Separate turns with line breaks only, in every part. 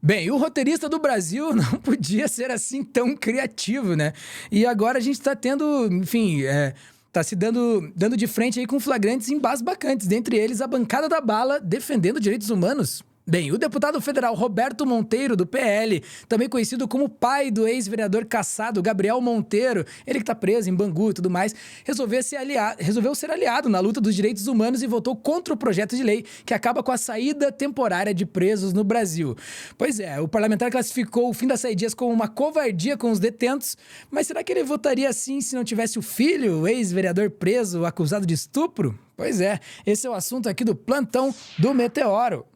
Bem, o roteirista do Brasil não podia ser assim tão criativo, né? E agora a gente tá tendo, enfim, tá se dando de frente aí com flagrantes embasbacantes, dentre eles a bancada da bala defendendo direitos humanos. Bem, o deputado federal Roberto Monteiro, do PL, também conhecido como pai do ex-vereador cassado Gabriel Monteiro, ele que tá preso em Bangu e tudo mais, resolveu ser aliado na luta dos direitos humanos e votou contra o projeto de lei que acaba com a saída temporária de presos no Brasil. Pois é, o parlamentar classificou o fim das saídias como uma covardia com os detentos, mas será que ele votaria assim se não tivesse o filho, o ex-vereador preso, acusado de estupro? Pois é, esse é o assunto aqui do Plantão do Meteoro.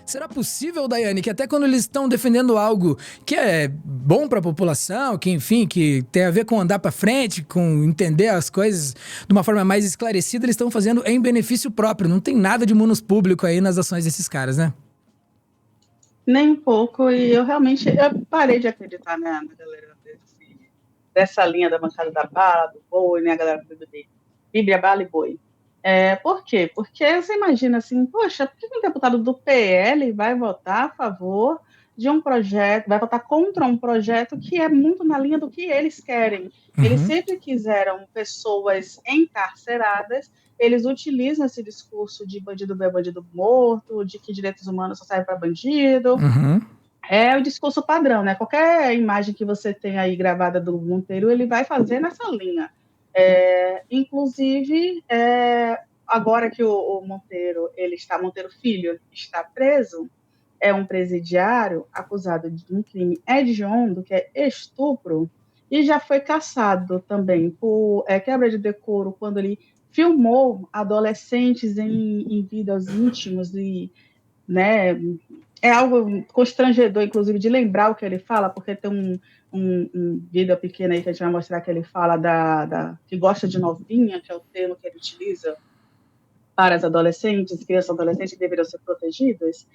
Será possível, Daiane, que até quando eles estão defendendo algo que é bom para a população, que enfim, que tem a ver com andar para frente, com entender as coisas de uma forma mais esclarecida, eles estão fazendo em benefício próprio. Não tem nada de munus público aí nas ações desses caras, né?
Nem um pouco, e eu parei de acreditar, né, na galera dessa linha da bancada da bala, do boi, né, a galera do Bíblia, bala e boi. Por quê? Porque você imagina assim, poxa, por que um deputado do PL vai votar a favor de um projeto, vai votar contra um projeto que é muito na linha do que eles querem? Eles sempre quiseram pessoas encarceradas, eles utilizam esse discurso de bandido é bandido morto, de que direitos humanos só servem para bandido. É o discurso padrão, né? Qualquer imagem que você tem aí gravada do Monteiro, ele vai fazer nessa linha. Inclusive, agora que o Monteiro, Monteiro Filho, está preso, é um presidiário acusado de um crime hediondo, que é estupro, e já foi cassado também por quebra de decoro quando ele filmou adolescentes em vídeos íntimos e, né, é algo constrangedor, inclusive, de lembrar o que ele fala, porque tem um vídeo pequeno aí que a gente vai mostrar que ele fala que gosta de novinha, que é o termo que ele utiliza para as adolescentes, crianças e adolescentes que deveriam ser protegidas,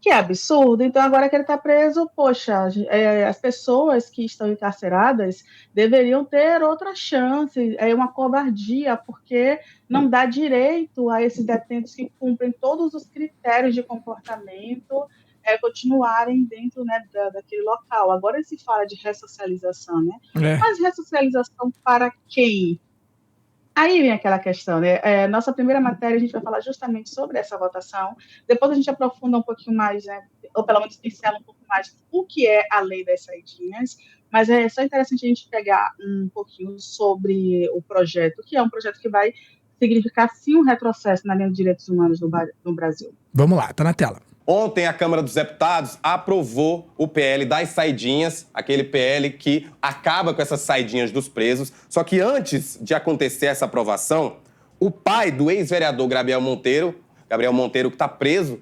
que é absurdo. Então, agora que ele está preso, poxa, as pessoas que estão encarceradas deveriam ter outra chance. É uma covardia, porque não dá direito a esses detentos que cumprem todos os critérios de comportamento continuarem dentro, né, daquele local. Agora se fala de ressocialização, né? Mas ressocialização para quem? Aí vem aquela questão, né? Nossa primeira matéria, a gente vai falar justamente sobre essa votação. Depois a gente aprofunda um pouquinho mais, né? Ou pelo menos pincela um pouco mais o que é a lei das saidinhas. Mas é só interessante a gente pegar um pouquinho sobre o projeto, que é um projeto que vai significar, sim, um retrocesso na linha de direitos humanos no Brasil.
Vamos lá, tá na tela.
Ontem, a Câmara dos Deputados aprovou o PL das saidinhas, aquele PL que acaba com essas saidinhas dos presos. Só que antes de acontecer essa aprovação, o pai do ex-vereador Gabriel Monteiro que está preso,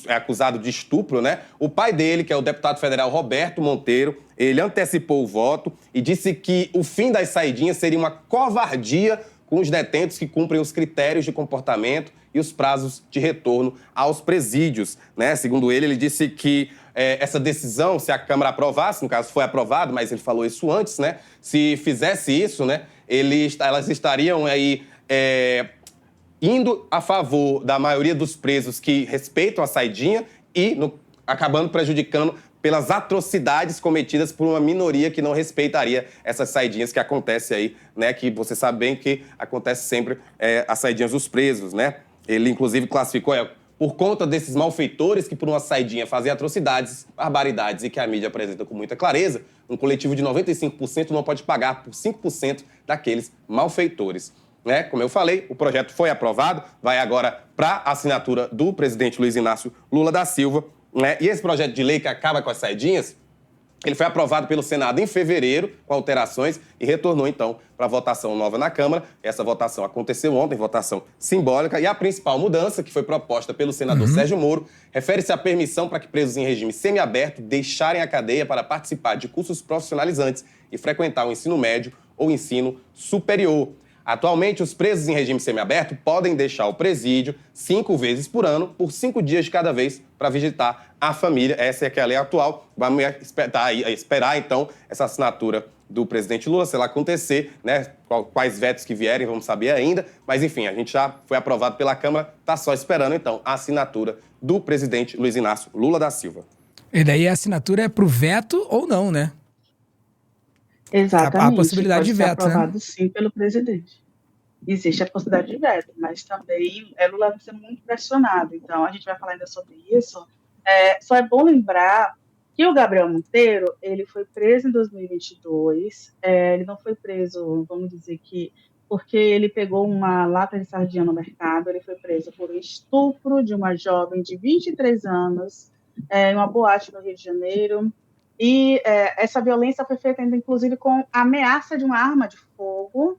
é acusado de estupro, né? O pai dele, que é o deputado federal Roberto Monteiro, ele antecipou o voto e disse que o fim das saidinhas seria uma covardia com os detentos que cumprem os critérios de comportamento e os prazos de retorno aos presídios, né? Segundo ele, ele disse que essa decisão, se a Câmara aprovasse, no caso foi aprovado, mas ele falou isso antes, né? Se fizesse isso, né, elas estariam aí indo a favor da maioria dos presos que respeitam a saidinha e acabando prejudicando pelas atrocidades cometidas por uma minoria que não respeitaria essas saidinhas que acontecem aí, né? Que você sabe bem que acontece sempre as saidinhas dos presos, né? Ele, inclusive, classificou por conta desses malfeitores que por uma saidinha fazem atrocidades, barbaridades e que a mídia apresenta com muita clareza, um coletivo de 95% não pode pagar por 5% daqueles malfeitores. Né? Como eu falei, o projeto foi aprovado, vai agora para a assinatura do presidente Luiz Inácio Lula da Silva, né? E esse projeto de lei que acaba com as saidinhas, ele foi aprovado pelo Senado em fevereiro, com alterações, e retornou, então, para votação nova na Câmara. Essa votação aconteceu ontem, votação simbólica, e a principal mudança, que foi proposta pelo senador Sérgio Moro, refere-se à permissão para que presos em regime semiaberto deixarem a cadeia para participar de cursos profissionalizantes e frequentar o ensino médio ou ensino superior. Atualmente, os presos em regime semiaberto podem deixar o presídio 5 vezes por ano, por 5 dias de cada vez, para visitar a família. Essa é que é a lei atual. Vamos esperar, então, essa assinatura do presidente Lula, se ela acontecer, né? Quais vetos que vierem, vamos saber ainda. Mas, enfim, a gente já foi aprovado pela Câmara, tá só esperando, então, a assinatura do presidente Luiz Inácio Lula da Silva.
E daí a assinatura é pro veto ou não, né?
Exatamente.
A possibilidade de veto,
pode ser aprovado, sim, pelo presidente. Existe a possibilidade de veto, mas também Lula está sendo muito pressionado. Então, a gente vai falar ainda sobre isso. Só é bom lembrar que o Gabriel Monteiro, ele foi preso em 2022. Ele não foi preso, vamos dizer que, porque ele pegou uma lata de sardinha no mercado. Ele foi preso por estupro de uma jovem de 23 anos, em uma boate no Rio de Janeiro. E essa violência foi feita, ainda, inclusive, com a ameaça de uma arma de fogo.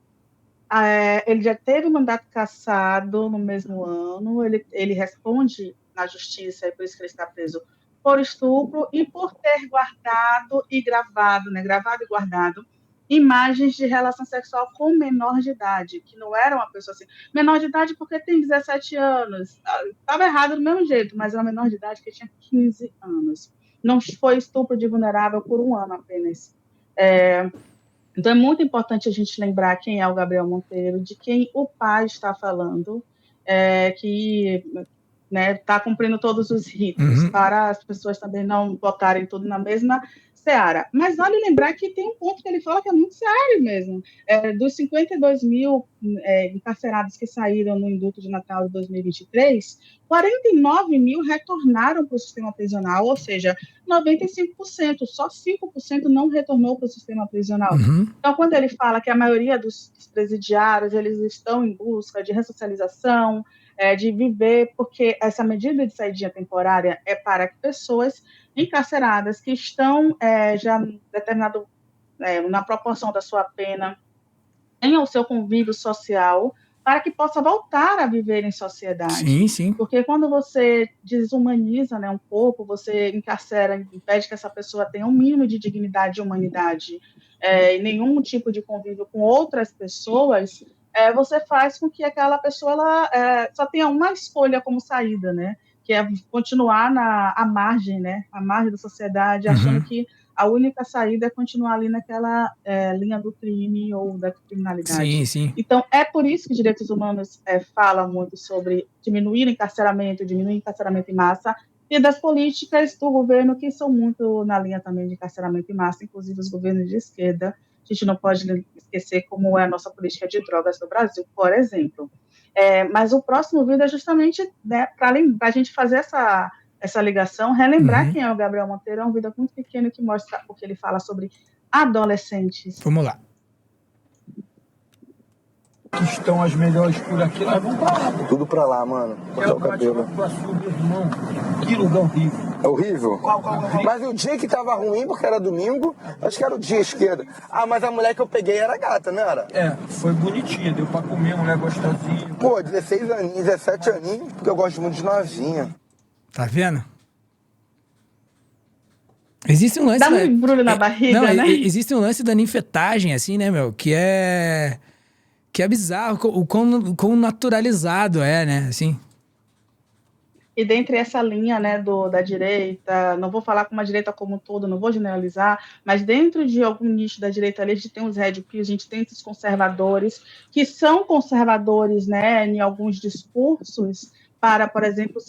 Ele já teve mandato cassado no mesmo ano. Ele responde na justiça, é por isso que ele está preso, por estupro e por ter guardado e gravado e guardado imagens de relação sexual com menor de idade, que não era uma pessoa assim. Menor de idade porque tem 17 anos. Estava errado do mesmo jeito, mas era uma menor de idade que tinha 15 anos. Não foi estupro de vulnerável por um ano apenas. Então, é muito importante a gente lembrar quem é o Gabriel Monteiro, de quem o pai está falando, que está cumprindo todos os ritos, para as pessoas também não botarem tudo na mesma seara. Mas vale lembrar que tem um ponto que ele fala que é muito sério mesmo. Dos 52 mil encarcerados que saíram no indulto de Natal de 2023, 49 mil retornaram para o sistema prisional, ou seja, 95%, só 5% não retornou para o sistema prisional. Então, quando ele fala que a maioria dos presidiários eles estão em busca de ressocialização, de viver, porque essa medida de saída temporária é para pessoas encarceradas que estão já determinado na proporção da sua pena, tenham o seu convívio social, para que possa voltar a viver em sociedade.
Sim, sim.
Porque quando você desumaniza um corpo, você encarcera, impede que essa pessoa tenha um mínimo de dignidade e humanidade, e nenhum tipo de convívio com outras pessoas, você faz com que aquela pessoa só tenha uma escolha como saída, né? Que é continuar à margem, né? À margem da sociedade, achando que a única saída é continuar ali naquela linha do crime ou da criminalidade.
Sim, sim.
Então, é por isso que direitos humanos fala muito sobre diminuir encarceramento em massa, e das políticas do governo que são muito na linha também de encarceramento em massa, inclusive os governos de esquerda. A gente não pode esquecer como é a nossa política de drogas no Brasil, por exemplo. Mas o próximo vídeo é justamente para a gente fazer essa ligação, relembrar quem é o Gabriel Monteiro. É um vídeo muito pequeno que mostra o que ele fala sobre adolescentes.
Vamos lá.
Que estão as melhores por aqui, nós vamos pra lá.
Tudo pra lá, mano. Cortar o cabelo.
Irmão. Que lugar horrível.
É horrível? Mas o dia que tava ruim, porque era domingo, acho que era o dia esquerdo. Mas a mulher que eu peguei era gata, não era?
Foi bonitinha, deu pra comer, mulher gostosinha.
Pô, 16 aninhos, 17 aninhos, porque eu gosto muito de novinha.
Tá vendo? Existe um lance...
Dá um embrulho na barriga, né?
Existe um lance da ninfetagem, assim, né, meu? Que é bizarro, o quão naturalizado né, assim.
E dentre essa linha, né, da direita, não vou falar com uma direita como um todo, não vou generalizar, mas dentro de algum nicho da direita ali, a gente tem os red pills, a gente tem esses conservadores, que são conservadores, né, em alguns discursos, para, por exemplo,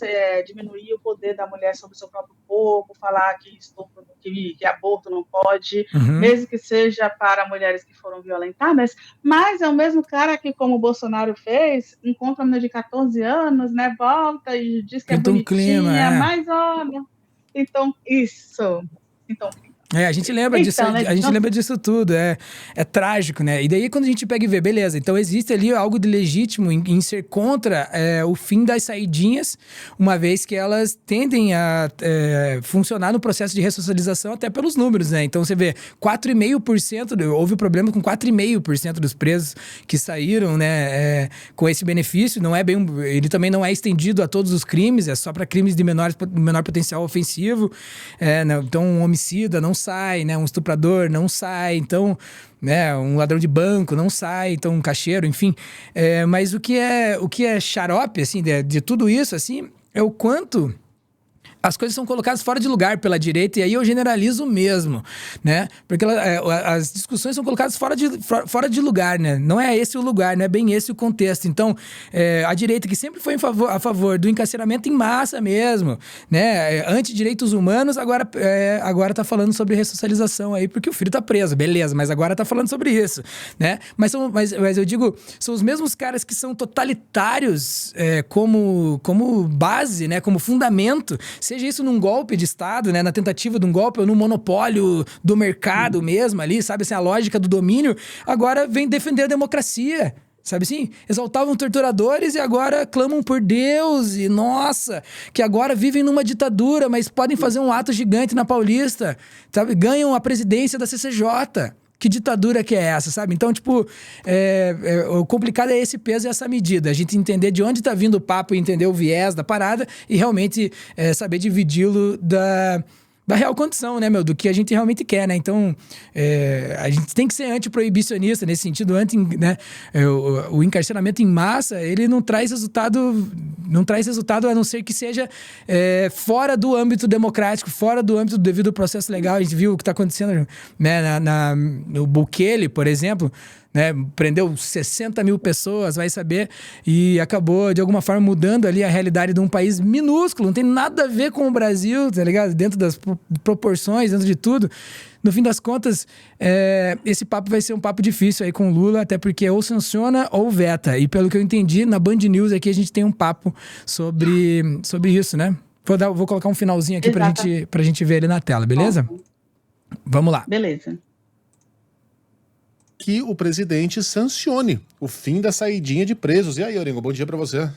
diminuir o poder da mulher sobre o seu próprio corpo, falar que aborto não pode, mesmo que seja para mulheres que foram violentadas, mas é o mesmo cara que, como o Bolsonaro fez, encontra uma menina de 14 anos, né, volta e diz que é bonitinha, mas olha, então, isso. Então,
a gente lembra disso,
né,
a gente lembra disso tudo, é trágico, né? E daí quando a gente pega e vê, beleza, então existe ali algo de legítimo em ser contra o fim das saidinhas, uma vez que elas tendem a funcionar no processo de ressocialização até pelos números, né? Então você vê, 4,5%, houve problema com 4,5% dos presos que saíram, né, com esse benefício, não é bem, ele também não é estendido a todos os crimes, é só para crimes de menor potencial ofensivo, né? Então um homicida não sai, né? Um estuprador não sai, então, né? Um ladrão de banco não sai, então um caixeiro, enfim. Mas o que é xarope, assim, de tudo isso, assim, é o quanto as coisas são colocadas fora de lugar pela direita, e aí eu generalizo mesmo, né? Porque as discussões são colocadas fora de lugar, né? Não é esse o lugar, não é bem esse o contexto. Então, a direita que sempre foi a favor do encarceramento em massa mesmo, né? Anti-direitos humanos, agora tá falando sobre ressocialização aí, porque o filho tá preso, beleza, mas agora tá falando sobre isso, né? Mas eu digo, são os mesmos caras que são totalitários como base, né? Como fundamento, seja isso num golpe de Estado, né? Na tentativa de um golpe ou no monopólio do mercado mesmo ali, sabe? Assim, a lógica do domínio, agora vem defender a democracia. Sabe assim? Exaltavam torturadores e agora clamam por Deus e, nossa, que agora vivem numa ditadura, mas podem fazer um ato gigante na Paulista, sabe? Ganham a presidência da CCJ. Que ditadura que é essa, sabe? Então, tipo, o complicado é esse peso e essa medida. A gente entender de onde tá vindo o papo e entender o viés da parada e realmente saber dividi-lo da real condição, né, do que a gente realmente quer, né? Então, a gente tem que ser antiproibicionista nesse sentido, né? O encarceramento em massa, ele não traz resultado a não ser que seja fora do âmbito democrático, fora do âmbito do devido processo legal. A gente viu o que está acontecendo, né, no Bukele, por exemplo, né? Prendeu 60 mil pessoas, vai saber, e acabou, de alguma forma, mudando ali a realidade de um país minúsculo, não tem nada a ver com o Brasil, tá ligado? Dentro das proporções, dentro de tudo. No fim das contas, esse papo vai ser um papo difícil aí com o Lula, até porque ou sanciona ou veta. E pelo que eu entendi, na Band News aqui a gente tem um papo sobre isso, né? Vou colocar um finalzinho aqui pra gente ver ele na tela, beleza? Vamos lá.
Beleza.
Que o presidente sancione o fim da saidinha de presos. E aí, Orengo, bom dia para você.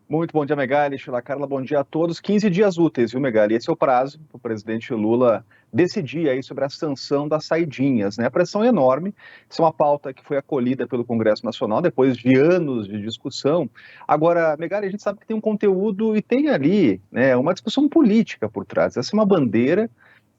Muito bom dia, Megali, Sheila Carla, bom dia a todos. 15 dias úteis, viu, Megali? Esse é o prazo para o presidente Lula decidir aí sobre a sanção das saidinhas, né? A pressão é enorme, isso é uma pauta que foi acolhida pelo Congresso Nacional depois de anos de discussão. Agora, Megali, a gente sabe que tem um conteúdo e tem ali, né, uma discussão política por trás. Essa é uma bandeira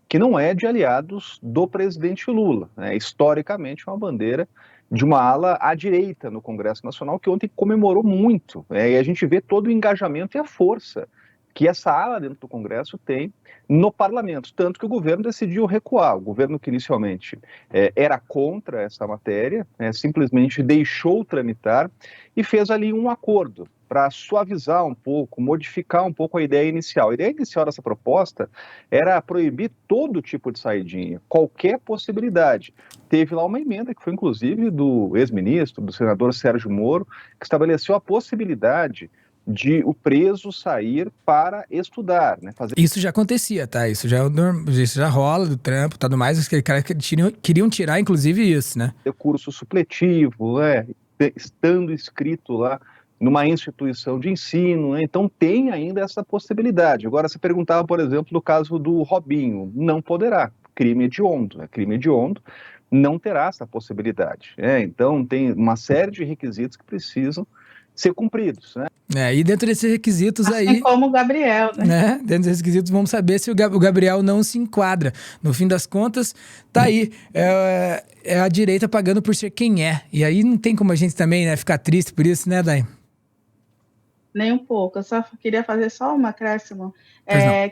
que não é de aliados do presidente Lula, né? Historicamente é uma bandeira de uma ala à direita no Congresso Nacional, que ontem comemorou muito, e a gente vê todo o engajamento e a força que essa ala dentro do Congresso tem no parlamento, tanto que o governo decidiu recuar. O governo que inicialmente era contra essa matéria, simplesmente deixou tramitar e fez ali um acordo para suavizar um pouco, modificar um pouco a ideia inicial. A ideia inicial dessa proposta era proibir todo tipo de saidinha, qualquer possibilidade. Teve lá uma emenda, que foi inclusive do ex-ministro, do senador Sérgio Moro, que estabeleceu a possibilidade de o preso sair para estudar, né?
Isso já acontecia, tá? Isso já rola do trampo, tudo mais. Os caras queriam tirar, inclusive, isso, né?
Curso supletivo, estando inscrito lá numa instituição de ensino, né? Então tem ainda essa possibilidade. Agora, você perguntava, por exemplo, no caso do Robinho, não poderá, crime hediondo, né? Crime hediondo não terá essa possibilidade, Então tem uma série de requisitos que precisam ser cumpridos, né?
E dentro desses requisitos
assim
aí...
como o Gabriel, né?
Dentro desses requisitos vamos saber se o Gabriel não se enquadra. No fim das contas, tá aí. É a direita pagando por ser quem é. E aí não tem como a gente também, né, ficar triste por isso, né, Dai?
Nem um pouco. Eu só queria fazer só um acréscimo.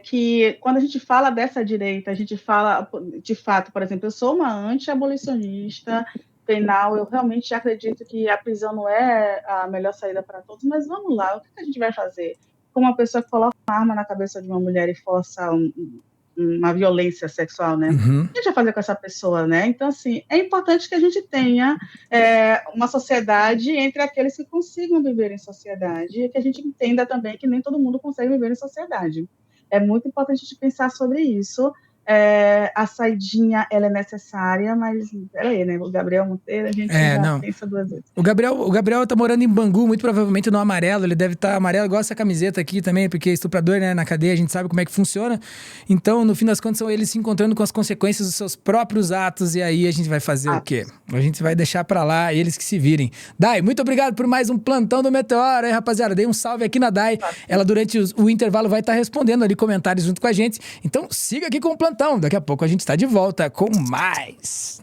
Que quando a gente fala dessa direita, a gente fala, de fato, por exemplo, eu sou uma anti-abolicionista penal, eu realmente acredito que a prisão não é a melhor saída para todos, mas vamos lá, o que a gente vai fazer? Com uma pessoa que coloca uma arma na cabeça de uma mulher e força uma violência sexual, né?
Uhum.
O que a gente vai fazer com essa pessoa, né? Então, assim, é importante que a gente tenha uma sociedade entre aqueles que consigam viver em sociedade e que a gente entenda também que nem todo mundo consegue viver em sociedade. É muito importante a gente pensar sobre isso. A saidinha, ela é necessária, mas peraí, né? O Gabriel Monteiro, a gente já pensa duas vezes.
O Gabriel tá morando em Bangu, muito provavelmente no amarelo. Ele deve estar amarelo, igual essa camiseta aqui também, porque é estuprador, né? Na cadeia, a gente sabe como é que funciona. Então, no fim das contas, são eles se encontrando com as consequências dos seus próprios atos. E aí a gente vai fazer o quê? A gente vai deixar pra lá, eles que se virem. Dai, muito obrigado por mais um plantão do Meteoro, hein, rapaziada? Dei um salve aqui na Dai. Ela, durante o intervalo, vai estar respondendo ali comentários junto com a gente. Então, siga aqui com o plantão. Daqui a pouco a gente está de volta com mais.